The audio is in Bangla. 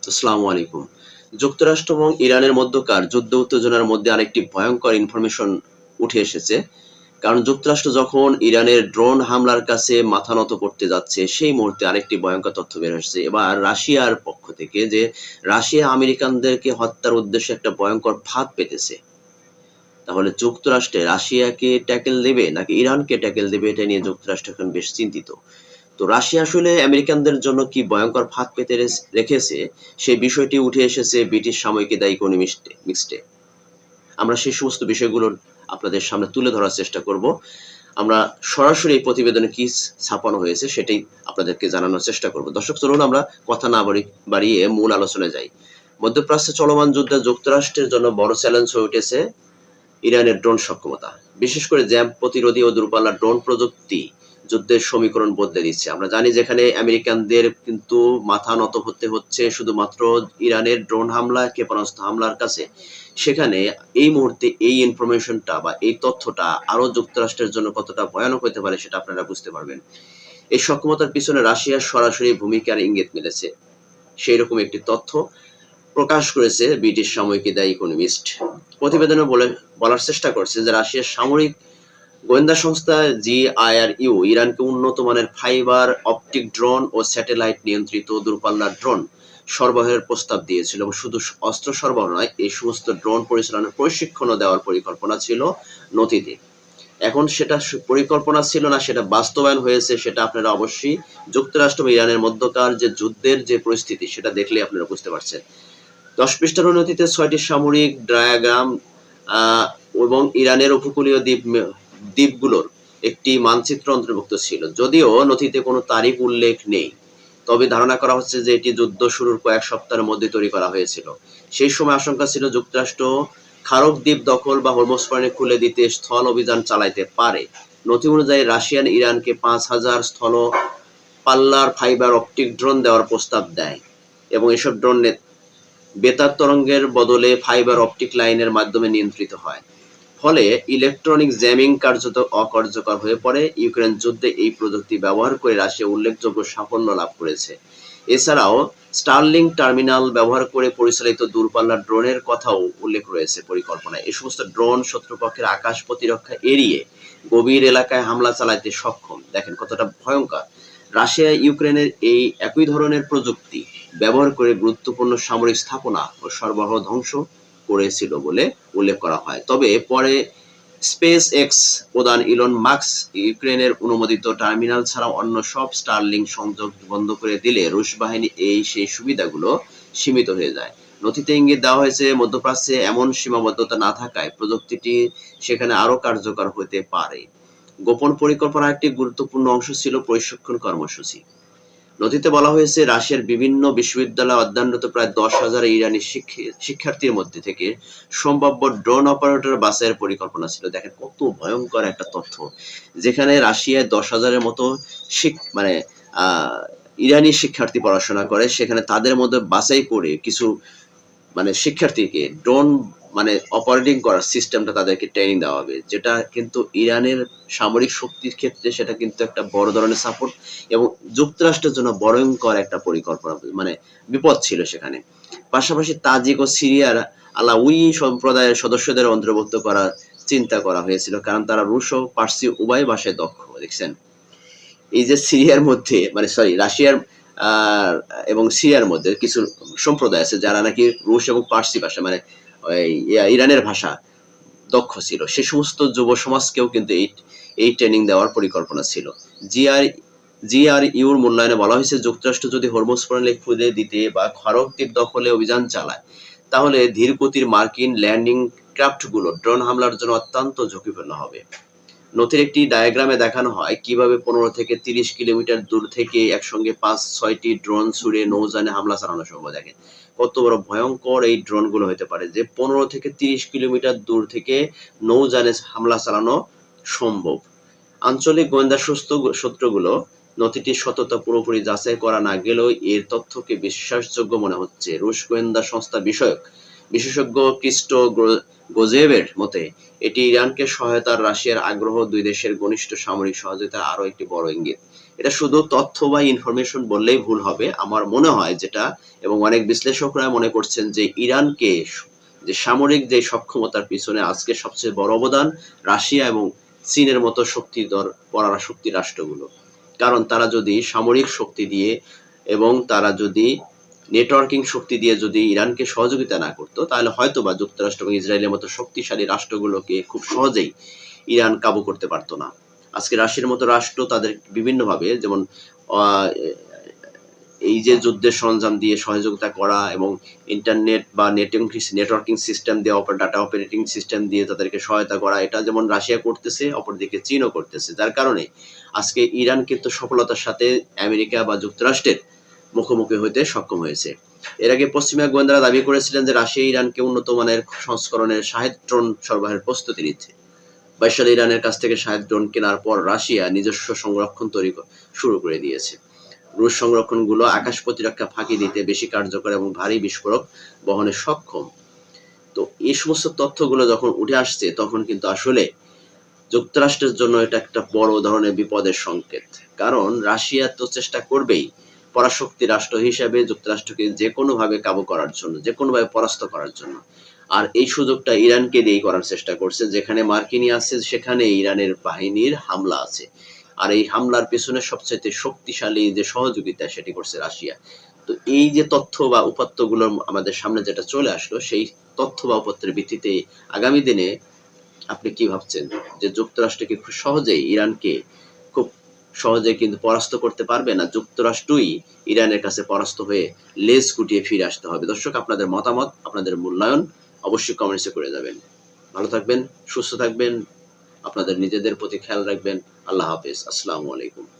আসসালামু আলাইকুম। যুক্তরাষ্ট্র এবং ইরানের মধ্যকার যুদ্ধ উত্তেজনার মধ্যে আরেকটি ভয়ংকর ইনফরমেশন উঠে এসেছে। কারণ যুক্তরাষ্ট্র যখন ইরানের ড্রোন হামলার কাছে মাথা নত করতে যাচ্ছে, সেই মুহূর্তে আরেকটি ভয়ংকর তথ্য বের হচ্ছে। এবার রাশিয়ার পক্ষ থেকে যে রাশিয়া আমেরিকানদেরকে হত্যার উদ্দেশ্যে একটা ভয়ংকর ফাঁদ পেতেছে। তাহলে যুক্তরাষ্ট্রে রাশিয়াকে ট্যাকেল দেবে নাকি ইরানকে ট্যাকেল দেবে, এটা নিয়ে যুক্তরাষ্ট্র এখন বেশ চিন্তিত। তো রাশিয়া আসলে আমেরিকানদের জন্য কি ভয়ংকর ফাঁদ পেতে রেখেছে, সেই বিষয়টি উঠে এসেছে ব্রিটিশ সাময়িকী দ্য ইকোনমিস্টে। আমরা সেই সমস্ত বিষয়গুলোর আপনাদের সামনে তুলে ধরার চেষ্টা করব। আমরা সরাসরি এই প্রতিবেদনে কি ছাপানো হয়েছে সেটাই আপনাদেরকে জানানোর চেষ্টা করব। দর্শক, চলুন আমরা কথা না বাড়িয়ে মূল আলোচনায় যাই। মধ্যপ্রাচ্যে চলমান যুদ্ধে যুক্তরাষ্ট্রের জন্য বড় চ্যালেঞ্জ হয়ে উঠেছে ইরানের ড্রোন সক্ষমতা। বিশেষ করে জ্যাম প্রতিরোধী ও দূরপাল্লার ড্রোন প্রযুক্তি যুদ্ধের সমীকরণ বদলে দিচ্ছে। আমরা জানি যেখানে আমেরিকানদের কিন্তু মাথা নত হতে হচ্ছে শুধুমাত্র ইরানের ড্রোন হামলা, ক্ষেপণাস্ত্র হামলার কাছে, সেখানে এই মুহূর্তে এই ইনফরমেশনটা বা এই তথ্যটা আরো যুক্তরাষ্ট্রের জন্য কতটা ভয়ানক হতে পারে সেটা আপনারা বুঝতে পারবেন। এই সক্ষমতার পিছনে রাশিয়ার সরাসরি ভূমিকার ইঙ্গিত মিলেছে, সেই রকম একটি তথ্য প্রকাশ করেছে ব্রিটিশ সাময়িকী দ্য ইকোনমিস্ট। প্রতিবেদনে বলার চেষ্টা করছে যে রাশিয়ার সামরিক গোয়েন্দা সংস্থা জিআইআরইউ ইরানকে উন্নত মানের ফাইবার অপটিক ড্রোন ও স্যাটেলাইট নিয়ন্ত্রিত দূরপাল্লার ড্রোন সরবরাহের প্রস্তাব দিয়েছিল এবং শুধু অস্ত্র সরবরাহ নয়, এই সমস্ত ড্রোন পরিচালনার প্রশিক্ষণও দেওয়ার পরিকল্পনা ছিল নথিতে। এখন সেটা পরিকল্পনা ছিল না, সেটা বাস্তবায়ন হয়েছে। সেটা আপনারা অবশ্যই যুক্তরাষ্ট্র এবং ইরানের মধ্যকার যে যুদ্ধের যে পরিস্থিতি, সেটা দেখলে আপনারা বুঝতে পারছেন। 10 পৃষ্ঠার নথিতে 6টি সামরিক ডায়াগ্রাম এবং ইরানের উপকূলীয় দ্বীপগুলোর একটি মানচিত্র অন্তর্ভুক্ত ছিল। যদিও নথিতে কোনো তারিখ উল্লেখ নেই, তবে ধারণা করা হচ্ছে যে এটি যুদ্ধ শুরুর কয়েক সপ্তাহের মধ্যে তৈরি করা হয়েছিল। সেই সময় আশঙ্কা ছিল যুক্তরাষ্ট্র খারক দ্বীপ দখল বা হরমুজ প্রণালী খুলে দিতে স্থল অভিযান চালাইতে পারে। নথি অনুযায়ী রাশিয়ান ইরানকে 5,000 স্থল পাল্লার ফাইবার অপটিক ড্রোন দেওয়ার প্রস্তাব দেয় এবং এসব ড্রোন বেতার তরঙ্গের বদলে ফাইবার অপটিক লাইনের মাধ্যমে নিয়ন্ত্রিত হয়। ফলে ইলেকট্রনিক জ্যামিং কার্যত অকার্যকর হয়ে পড়ে। ইউক্রেন যুদ্ধে এই প্রযুক্তি ব্যবহার করে রাশিয়া উল্লেখযোগ্য সাফল্য লাভ করেছে। এছাড়াও স্টারলিং টার্মিনাল ব্যবহার করে পরিচালিত দূরপাল্লার ড্রোনের কথাও উল্লেখ রয়েছে পরিকল্পনায়। এই সমস্ত ড্রোন শত্রুপক্ষের আকাশ প্রতিরক্ষা এড়িয়ে গভীর এলাকায় হামলা চালাতে সক্ষম। দেখেন কতটা ভয়ঙ্কর। রাশিয়া ইউক্রেনের এই একই ধরনের প্রযুক্তি ব্যবহার করে গুরুত্বপূর্ণ সামরিক স্থাপনা ও সরবরাহ ধ্বংস করেছিল বলে উল্লেখ করা হয়। তবে পরে স্পেস এক্স প্রধান ইলন মাস্ক ইউক্রেনের অনুমোদিত টার্মিনাল ছাড়া অন্য সব স্টারলিং সংযোগ বন্ধ করে দিলে রুশ বাহিনী সেই সুবিধাগুলো সীমিত হয়ে যায়। নথিতে ইঙ্গিত দেওয়া হয়েছে মধ্যপ্রাচ্যে এমন সীমাবদ্ধতা না থাকায় প্রযুক্তিটি সেখানে আরো কার্যকর হতে পারে। গোপন পরিকল্পনার একটি গুরুত্বপূর্ণ অংশ ছিল প্রশিক্ষণ কর্মসূচি। নথিতে বলা হয়েছে রাশিয়ার বিভিন্ন বিশ্ববিদ্যালয়ে অধ্যয়নরত প্রায় 10,000 ইরানি শিক্ষার্থীর মধ্যে থেকে সম্ভাব্য ড্রোন অপারেটর বাছাইয়ের পরিকল্পনা ছিল। দেখেন কত ভয়ঙ্কর একটা তথ্য, যেখানে রাশিয়ায় 10,000-এর মতো মানে ইরানি শিক্ষার্থী পড়াশোনা করে, সেখানে তাদের মধ্যে বাছাই করে কিছু শিক্ষার্থীকে ড্রোন অপারেটিং করার সিস্টেমটা তাদেরকে ট্রেনিং দেওয়া হবে, যেটা কিন্তু ইরানের সামরিক শক্তির ক্ষেত্রে সেটা কিন্তু একটা বড় ধরনের সাপোর্ট এবং যুক্তরাষ্ট্রের জন্য ভয়ঙ্কর একটা পরিকল্পনা, বিপদ ছিল সেখানে। পাশাপাশি তাজিক ও সিরিয়ার আলাউই সম্প্রদায়ের সদস্যদের অন্তর্ভুক্ত করার চিন্তা করা হয়েছিল, কারণ তারা রুশ ও পার্সি উভয় ভাষায় দক্ষ। দেখছেন, এই যে সিরিয়ার মধ্যে রাশিয়ার এবং সিরিয়ার মধ্যে কিছু সম্প্রদায় আছে যারা নাকি রুশ এবং পার্সি ভাষা ইরানের ভাষা দক্ষ ছিল। সে সমস্ত যুব সমাজকেও কিন্তু এই ট্রেনিং দেওয়ার পরিকল্পনা ছিল। জিআরইউর মূল্যায়নে বলা হয়েছে যুক্তরাষ্ট্র যদি হরমুজ প্রণালী খুলে দিতে বা খারক দ্বীপ দখলে অভিযান চালায়, তাহলে ধীরগতির মার্কিন ল্যান্ডিং ক্রাফটগুলো ড্রোন হামলার জন্য অত্যন্ত ঝুঁকিপূর্ণ হবে। নথির একটি ডায়াগ্রামে দেখানো হয় কিভাবে 15 থেকে 30 কিলোমিটার দূর থেকে একসঙ্গে 5-6টি ড্রোন ছুড়ে নৌযানে হামলা চালানো সম্ভব। দেখেন কত বড় ভয়ঙ্কর এই ড্রোনগুলো হতে পারে, যে 15 থেকে 30 কিলোমিটার দূর থেকে নৌযানে হামলা চালানো সম্ভব। আঞ্চলিক গোয়েন্দা সূত্রগুলো নথিটির সততা পুরোপুরি যাচাই করা না গেলেও এর তথ্যকে বিশ্বাসযোগ্য মনে হচ্ছে। রুশ গোয়েন্দা সংস্থা বিশেষজ্ঞ ক্রিস্টো গোজেভের মতে এটি ইরানকে সহায়তার রাশিয়ার আগ্রহ দুই দেশের ঘনিষ্ঠ সামরিক সহযোগিতার আরো একটি বড় ইঙ্গিত। এটা শুধু তথ্য বা ইনফরমেশন বললেই ভুল হবে আমার মনে হয় যেটা, এবং অনেক বিশ্লেষকরা মনে করছেন যে ইরানকে যে সামরিক যে সক্ষমতার পিছনে আজকে সবচেয়ে বড় অবদান রাশিয়া এবং চীনের মতো শক্তিধর পরাশক্তি রাষ্ট্রগুলো। কারণ তারা যদি সামরিক শক্তি দিয়ে এবং তারা যদি নেটওয়ার্কিং শক্তি দিয়ে যদি ইরানকে সহযোগিতা না করতো, তাহলে হয়তোবা যুক্তরাষ্ট্র এবং ইসরায়েলের মতো শক্তিশালী রাষ্ট্রগুলোকে খুব সহজেই ইরান কাবু করতে পারতো না। আজকে রাশিয়ার মতো রাষ্ট্র তাদের বিভিন্নভাবে, যেমন এই যে যুদ্ধের সরঞ্জাম দিয়ে সহযোগিতা করা এবং ইন্টারনেট বা নেটওয়ার্কিং সিস্টেম দিয়ে, ডাটা অপারেটিং সিস্টেম দিয়ে তাদেরকে সহায়তা করা, এটা যেমন রাশিয়া করতেছে, অপরদিকে চীনও করতেছে। যার কারণে আজকে ইরান কিন্তু সফলতার সাথে আমেরিকা বা যুক্তরাষ্ট্রের মুখোমুখি হতে সক্ষম হয়েছে। এর আগে পশ্চিমা গোয়েন্দারা দাবি করেছিলেন যে রাশিয়া ইরানকে উন্নত মানের সংস্করণের শাহেদ ড্রোন সরবরাহের প্রস্তুতি নিচ্ছে। 22 সালে ইরানের কাছ থেকে শাহেদ ড্রোন কেনার পর রাশিয়া নিজস্ব সংরক্ষণ তৈরি শুরু করে দিয়েছে। রুশ সংরক্ষণগুলো আকাশ প্রতিরক্ষা ফাঁকি দিতে বেশি কার্যকর এবং ভারী বিস্ফোরক বহনে সক্ষম। তো এই সমস্ত তথ্যগুলো যখন উঠে আসছে, তখন কিন্তু আসলে যুক্তরাষ্ট্রের জন্য এটা একটা বড় ধরনের বিপদের সংকেত। কারণ রাশিয়া তো চেষ্টা করবেই পরাশক্তি রাষ্ট্র হিসেবে যুক্তরাষ্ট্রকে যে কোনোভাবে কাবু করার জন্য, যে কোনোভাবে পরাস্ত করার জন্য। আর এই সুযোগটা ইরানকে দিয়েই করার চেষ্টা করছে। যেখানে মার্কিনী আছে সেখানে ইরানের বাহিনীর হামলা আছে। আর এই হামলার পেছনে সবচাইতে শক্তিশালী যে সহযোগিতা সেটি করছে রাশিয়া। তো এই যে তথ্য বা উপাত্তগুলো আমাদের সামনে যেটা চলে আসলো, সেই তথ্য বা উপাত্তের ভিত্তিতে আগামী দিনে আপনি কি ভাবছেন যে যুক্তরাষ্ট্র কি খুব সহজেই ইরানকে খুব সহজে কিন্তু পরাস্ত করতে পারবে, না যুক্তরাষ্ট্রই ইরানের কাছে পরাস্ত হয়ে লেজ গুটিয়ে ফিরে আসতে হবে? দর্শক, আপনাদের মতামত, আপনাদের মূল্যায়ন অবশ্যই কমেন্টসে করে যাবেন। ভালো থাকবেন, সুস্থ থাকবেন, আপনাদের নিজেদের প্রতি খেয়াল রাখবেন। আল্লাহ হাফেজ। আসসালামু আলাইকুম।